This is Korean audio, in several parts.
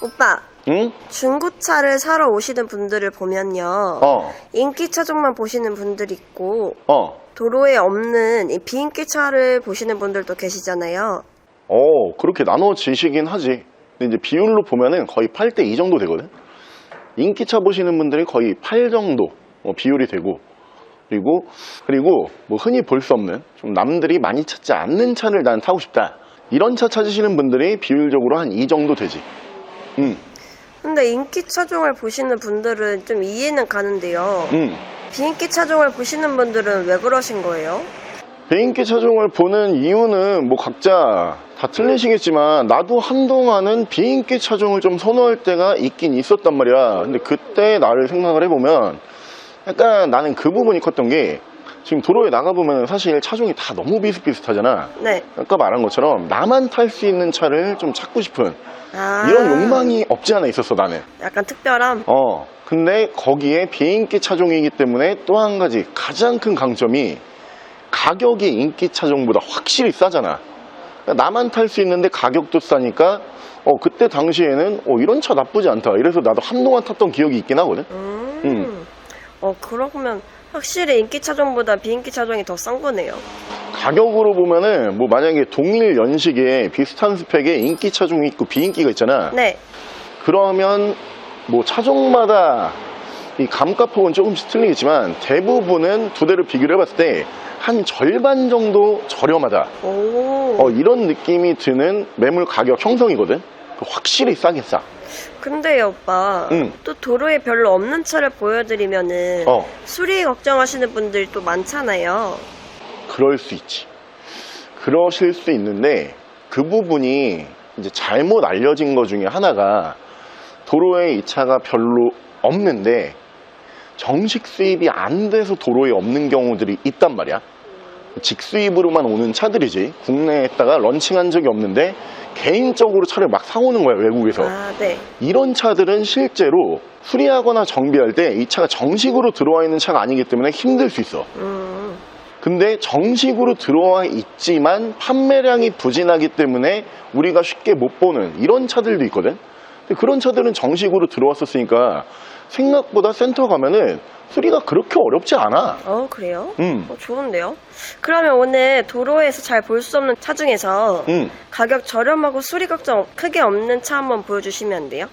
오빠, 응? 중고차를 사러 오시는 분들을 보면요. 인기 차종만 보시는 분들이 있고, 도로에 없는 이 비인기 차를 보시는 분들도 계시잖아요. 그렇게 나눠지시긴 하지. 근데 이제 비율로 보면은 거의 8대 2 정도 되거든. 인기차 보시는 분들이 거의 8 정도 비율이 되고, 그리고 뭐 흔히 볼 수 없는 좀 남들이 많이 찾지 않는 차를 난 타고 싶다, 이런 차 찾으시는 분들이 비율적으로 한 2 정도 되지. 근데 인기 차종을 보시는 분들은 좀 이해는 가는데요. 비인기 차종을 보시는 분들은 왜 그러신 거예요? 비인기 차종을 보는 이유는 뭐 각자 다 틀리시겠지만, 나도 한동안은 비인기 차종을 좀 선호할 때가 있긴 있었단 말이야. 근데 그때 나를 생각을 해보면 약간 나는 그 부분이 컸던 게, 지금 도로에 나가보면 사실 차종이 다 너무 비슷비슷하잖아. 네. 아까 말한 것처럼 나만 탈 수 있는 차를 좀 찾고 싶은 이런 욕망이 없지 않아 있었어, 나는. 약간 특별함? 근데 거기에 비인기 차종이기 때문에 또 한 가지 가장 큰 강점이, 가격이 인기 차종보다 확실히 싸잖아. 그러니까 나만 탈 수 있는데 가격도 싸니까 그때 당시에는 이런 차 나쁘지 않다, 이래서 나도 한동안 탔던 기억이 있긴 하거든. 그러면 확실히 인기 차종보다 비인기 차종이 더 싼 거네요. 가격으로 보면은 뭐 만약에 동일 연식에 비슷한 스펙에 인기 차종이 있고 비인기가 있잖아. 네. 그러면 뭐 차종마다 이 감가폭은 조금씩 틀리겠지만, 대부분은 두 대를 비교를 해봤을 때 한 절반 정도 저렴하다, 이런 느낌이 드는 매물 가격 형성이거든. 확실히 싸긴 싸. 근데요, 오빠. 또 도로에 별로 없는 차를 보여드리면은 수리 걱정하시는 분들도 많잖아요. 그럴 수 있지. 그러실 수 있는데, 그 부분이 이제 잘못 알려진 것 중에 하나가, 도로에 이 차가 별로 없는데 정식 수입이 안 돼서 도로에 없는 경우들이 있단 말이야. 직수입으로만 오는 차들이지, 국내에다가 런칭한 적이 없는데 개인적으로 차를 막 사오는 거야, 외국에서. 네. 이런 차들은 실제로 수리하거나 정비할 때 이 차가 정식으로 들어와 있는 차가 아니기 때문에 힘들 수 있어. 근데 정식으로 들어와 있지만 판매량이 부진하기 때문에 우리가 쉽게 못 보는 이런 차들도 있거든. 근데 그런 차들은 정식으로 들어왔었으니까 생각보다 센터 가면은 수리가 그렇게 어렵지 않아. 그래요? 좋은데요? 그러면 오늘 도로에서 잘 볼 수 없는 차 중에서 가격 저렴하고 수리 걱정 크게 없는 차 한번 보여주시면 안 돼요?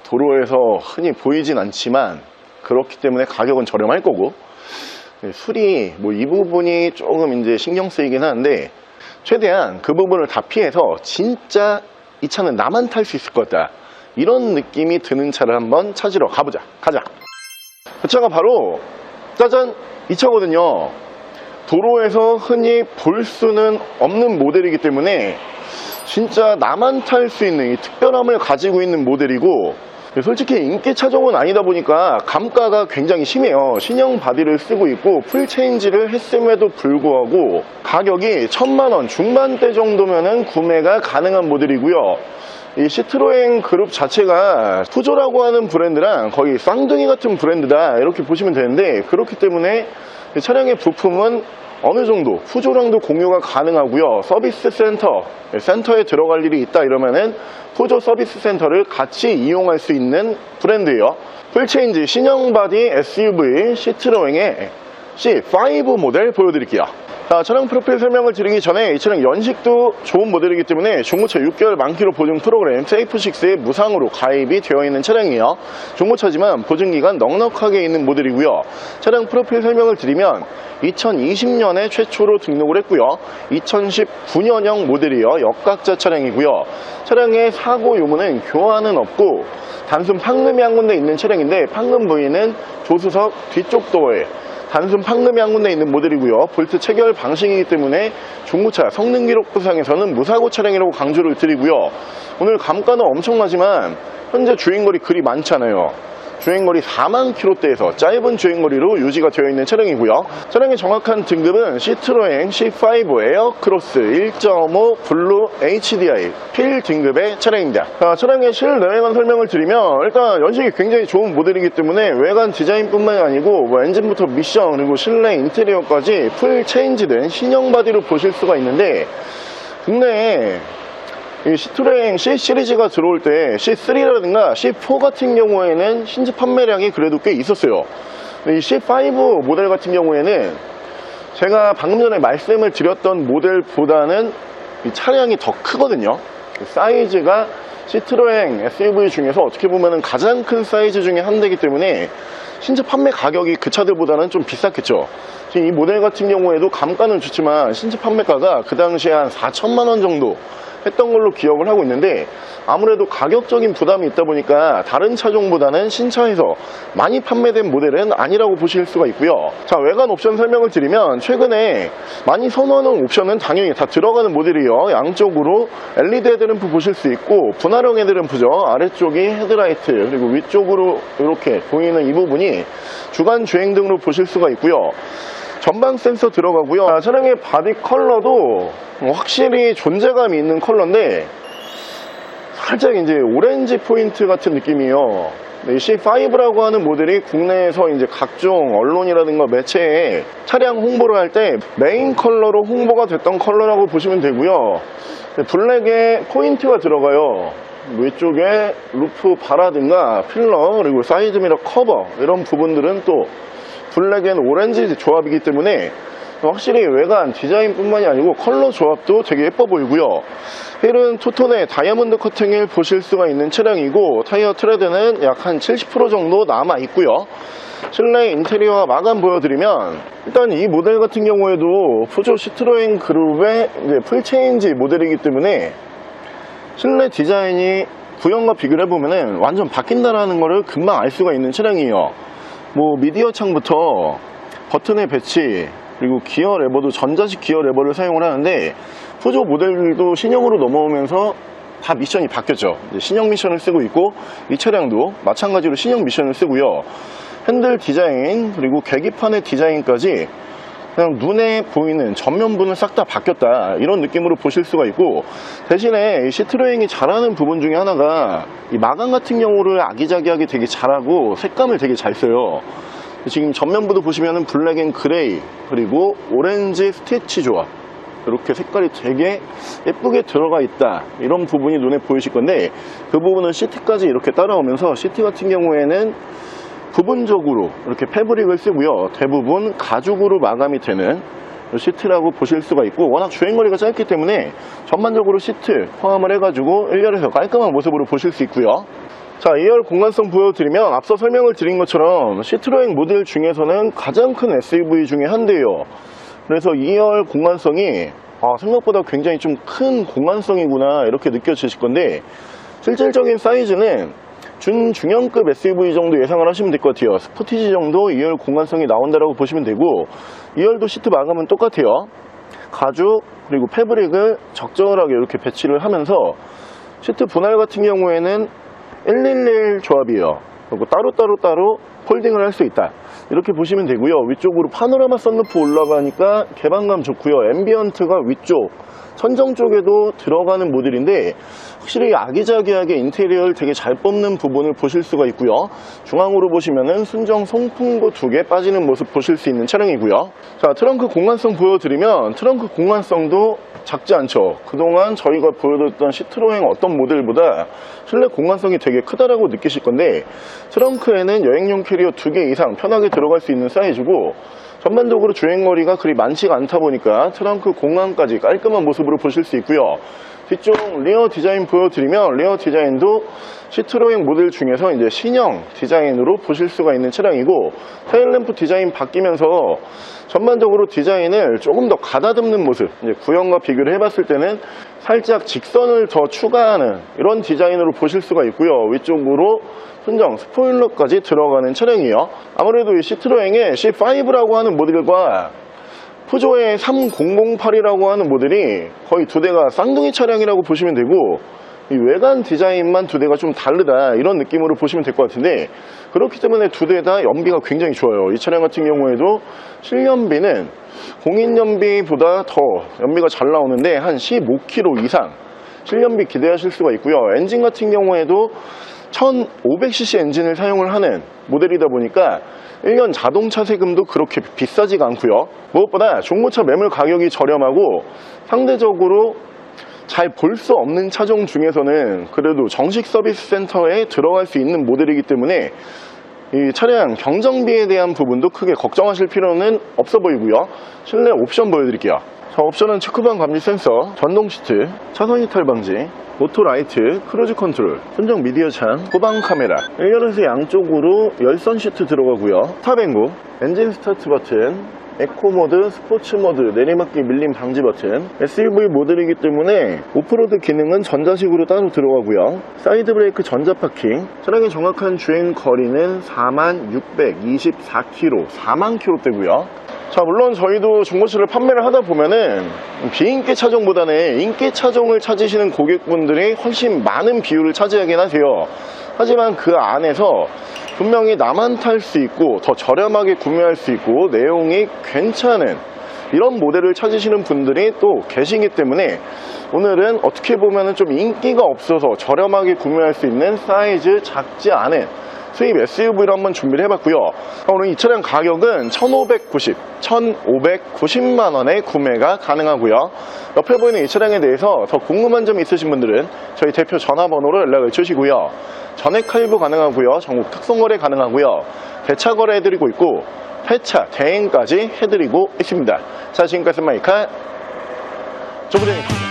도로에서 흔히 보이진 않지만 그렇기 때문에 가격은 저렴할 거고, 수리 뭐 이 부분이 조금 이제 신경 쓰이긴 하는데, 최대한 그 부분을 다 피해서 진짜 이 차는 나만 탈 수 있을 것 같다, 이런 느낌이 드는 차를 한번 찾으러 가자. 그 차가 바로 짜잔, 이 차거든요. 도로에서 흔히 볼 수는 없는 모델이기 때문에 진짜 나만 탈 수 있는 이 특별함을 가지고 있는 모델이고, 솔직히 인기 차종은 아니다 보니까 감가가 굉장히 심해요. 신형 바디를 쓰고 있고 풀 체인지를 했음에도 불구하고 가격이 1000만원 중반대 정도면은 구매가 가능한 모델이고요. 이 시트로엔 그룹 자체가 푸조라고 하는 브랜드랑 거의 쌍둥이 같은 브랜드다, 이렇게 보시면 되는데, 그렇기 때문에 이 차량의 부품은 어느 정도 푸조랑도 공유가 가능하고요. 서비스 센터에 들어갈 일이 있다 이러면은 푸조 서비스 센터를 같이 이용할 수 있는 브랜드예요. 풀체인지 신형 바디 SUV 시트로행의 C5 모델 보여드릴게요. 자, 차량 프로필 설명을 드리기 전에 이 차량 연식도 좋은 모델이기 때문에 중고차 6개월 만기로 보증 프로그램 세이프6에 무상으로 가입이 되어 있는 차량이에요. 중고차지만 보증기간 넉넉하게 있는 모델이고요. 차량 프로필 설명을 드리면 2020년에 최초로 등록을 했고요. 2019년형 모델이요. 역각자 차량이고요. 차량의 사고 유무는 교환은 없고 단순 판금이 한 군데 있는 차량인데, 판금 부위는 조수석 뒤쪽 도어에 단순 판금이 한 군데 있는 모델이고요. 볼트 체결 방식이기 때문에 중고차 성능기록부상에서는 무사고 차량이라고 강조를 드리고요. 오늘 감가는 엄청나지만 현재 주행거리 그리 많지 않아요. 주행거리 4만 km대에서 짧은 주행거리로 유지가 되어 있는 차량이고요. 차량의 정확한 등급은 시트로행 C5 에어크로스 1.5 블루 HDI 필 등급의 차량입니다. 차량의 실내외관 설명을 드리면, 일단 연식이 굉장히 좋은 모델이기 때문에 외관 디자인뿐만이 아니고 뭐 엔진부터 미션 그리고 실내 인테리어까지 풀 체인지된 신형 바디로 보실 수가 있는데, 국내에 이 시트로행 C 시리즈가 들어올 때 C3라든가 C4 같은 경우에는 신제 판매량이 그래도 꽤 있었어요. 이 C5 모델 같은 경우에는 제가 방금 전에 말씀을 드렸던 모델보다는 이 차량이 더 크거든요. 사이즈가 시트로행 SUV 중에서 어떻게 보면 가장 큰 사이즈 중에 한 대이기 때문에 신제 판매 가격이 그 차들보다는 좀 비쌌겠죠. 이 모델 같은 경우에도 감가는 좋지만 신제 판매가가 그 당시에 한 4천만 원 정도 했던 걸로 기억을 하고 있는데, 아무래도 가격적인 부담이 있다 보니까 다른 차종보다는 신차에서 많이 판매된 모델은 아니라고 보실 수가 있고요. 자, 외관 옵션 설명을 드리면 최근에 많이 선호하는 옵션은 당연히 다 들어가는 모델이에요. 양쪽으로 LED 헤드램프 보실 수 있고, 분할형 헤드램프죠. 아래쪽이 헤드라이트, 그리고 위쪽으로 이렇게 보이는 이 부분이 주간 주행등으로 보실 수가 있고요. 전방 센서 들어가고요. 차량의 바디 컬러도 확실히 존재감이 있는 컬러인데 살짝 이제 오렌지 포인트 같은 느낌이에요. 이 C5라고 하는 모델이 국내에서 이제 각종 언론이라든가 매체에 차량 홍보를 할 때 메인 컬러로 홍보가 됐던 컬러라고 보시면 되고요. 블랙에 포인트가 들어가요. 위쪽에 루프 바라든가 필러, 그리고 사이드미러 커버, 이런 부분들은 또 블랙 앤 오렌지 조합이기 때문에 확실히 외관 디자인뿐만이 아니고 컬러 조합도 되게 예뻐 보이고요. 휠은 투톤의 다이아몬드 커팅을 보실 수가 있는 차량이고, 타이어 트레드는 약 한 70% 정도 남아 있고요. 실내 인테리어 마감 보여드리면, 일단 이 모델 같은 경우에도 푸조 시트로행 그룹의 이제 풀체인지 모델이기 때문에 실내 디자인이 구형과 비교를 해보면 완전 바뀐다라는 것을 금방 알 수가 있는 차량이에요. 뭐 미디어 창부터 버튼의 배치, 그리고 기어 레버도 전자식 기어 레버를 사용을 하는데, 푸조 모델도 신형으로 넘어오면서 다 미션이 바뀌었죠. 이제 신형 미션을 쓰고 있고, 이 차량도 마찬가지로 신형 미션을 쓰고요. 핸들 디자인, 그리고 계기판의 디자인까지 그냥 눈에 보이는 전면부는 싹 다 바뀌었다, 이런 느낌으로 보실 수가 있고, 대신에 이 시트로행이 잘하는 부분 중에 하나가 이 마감 같은 경우를 아기자기하게 되게 잘하고 색감을 되게 잘 써요. 지금 전면부도 보시면은 블랙 앤 그레이, 그리고 오렌지 스티치 조합, 이렇게 색깔이 되게 예쁘게 들어가 있다, 이런 부분이 눈에 보이실 건데, 그 부분은 시트까지 이렇게 따라오면서 시트 같은 경우에는 부분적으로 이렇게 패브릭을 쓰고요. 대부분 가죽으로 마감이 되는 시트라고 보실 수가 있고, 워낙 주행거리가 짧기 때문에 전반적으로 시트 포함을 해가지고 1열에서 깔끔한 모습으로 보실 수 있고요. 자, 2열 공간성 보여드리면 앞서 설명을 드린 것처럼 시트로행 모델 중에서는 가장 큰 SUV 중에 한 대예요. 그래서 2열 공간성이 생각보다 굉장히 좀 큰 공간성이구나, 이렇게 느껴지실 건데, 실질적인 사이즈는 준중형급 SUV 정도 예상을 하시면 될 것 같아요. 스포티지 정도 2열 공간성이 나온다라고 보시면 되고, 2열도 시트 마감은 똑같아요. 가죽 그리고 패브릭을 적절하게 이렇게 배치를 하면서, 시트 분할 같은 경우에는 111 조합이에요. 그리고 따로 폴딩을 할 수 있다, 이렇게 보시면 되고요. 위쪽으로 파노라마 썬루프 올라가니까 개방감 좋고요. 앰비언트가 위쪽 천정 쪽에도 들어가는 모델인데, 확실히 아기자기하게 인테리어를 되게 잘 뽑는 부분을 보실 수가 있고요. 중앙으로 보시면은 순정 송풍구 2개 빠지는 모습 보실 수 있는 차량이고요. 자, 트렁크 공간성 보여드리면, 트렁크 공간성도 작지 않죠. 그동안 저희가 보여드렸던 시트로행 어떤 모델보다 실내 공간성이 되게 크다라고 느끼실 건데, 트렁크에는 여행용 캐리어 2개 이상 편하게 들어갈 수 있는 사이즈고, 전반적으로 주행거리가 그리 많지가 않다 보니까 트렁크 공간까지 깔끔한 모습으로 보실 수 있고요. 뒤쪽 리어 디자인 보여드리면, 리어 디자인도 시트로행 모델 중에서 이제 신형 디자인으로 보실 수가 있는 차량이고, 테일램프 디자인 바뀌면서 전반적으로 디자인을 조금 더 가다듬는 모습, 이제 구형과 비교를 해봤을 때는 살짝 직선을 더 추가하는 이런 디자인으로 보실 수가 있고요. 위쪽으로 순정 스포일러까지 들어가는 차량이에요. 아무래도 이 시트로행의 C5라고 하는 모델과 푸조의 3008이라고 하는 모델이 거의 두 대가 쌍둥이 차량이라고 보시면 되고, 이 외관 디자인만 두 대가 좀 다르다, 이런 느낌으로 보시면 될 것 같은데, 그렇기 때문에 두 대 다 연비가 굉장히 좋아요. 이 차량 같은 경우에도 실연비는 공인연비보다 더 연비가 잘 나오는데 한 15km 이상 실연비 기대하실 수가 있고요. 엔진 같은 경우에도 1500cc 엔진을 사용을 하는 모델이다 보니까 1년 자동차 세금도 그렇게 비싸지가 않고요. 무엇보다 중고차 매물 가격이 저렴하고 상대적으로 잘 볼 수 없는 차종 중에서는 그래도 정식 서비스 센터에 들어갈 수 있는 모델이기 때문에 이 차량 경정비에 대한 부분도 크게 걱정하실 필요는 없어 보이고요. 실내 옵션 보여드릴게요. 자, 옵션은 체크반 감지 센서, 전동 시트, 차선 이탈 방지, 오토 라이트, 크루즈 컨트롤, 순정 미디어 창, 후방 카메라, 1열에서 양쪽으로 열선 시트 들어가고요. 탑&고, 엔진 스타트 버튼, 에코 모드, 스포츠 모드, 내리막기 밀림 방지 버튼, SUV 모델이기 때문에 오프로드 기능은 전자식으로 따로 들어가고요. 사이드 브레이크 전자 파킹, 차량의 정확한 주행 거리는 4624km, 4만km대고요. 자, 물론 저희도 중고차를 판매를 하다 보면은 비인기 차종보다는 인기 차종을 찾으시는 고객분들이 훨씬 많은 비율을 차지하긴 하세요. 하지만 그 안에서 분명히 나만 탈 수 있고 더 저렴하게 구매할 수 있고 내용이 괜찮은 이런 모델을 찾으시는 분들이 또 계시기 때문에 오늘은 어떻게 보면 좀 인기가 없어서 저렴하게 구매할 수 있는 사이즈 작지 않은 수입 SUV를 한번 준비를 해봤고요. 오늘 이 차량 가격은 1,590만원에 구매가 가능하고요. 옆에 보이는 이 차량에 대해서 더 궁금한 점 있으신 분들은 저희 대표 전화번호로 연락을 주시고요. 전액 할부 가능하고요. 전국 특송거래 가능하고요. 대차 거래 해드리고 있고 폐차, 대행까지 해드리고 있습니다. 자, 지금까지 마이카 조부장입니다.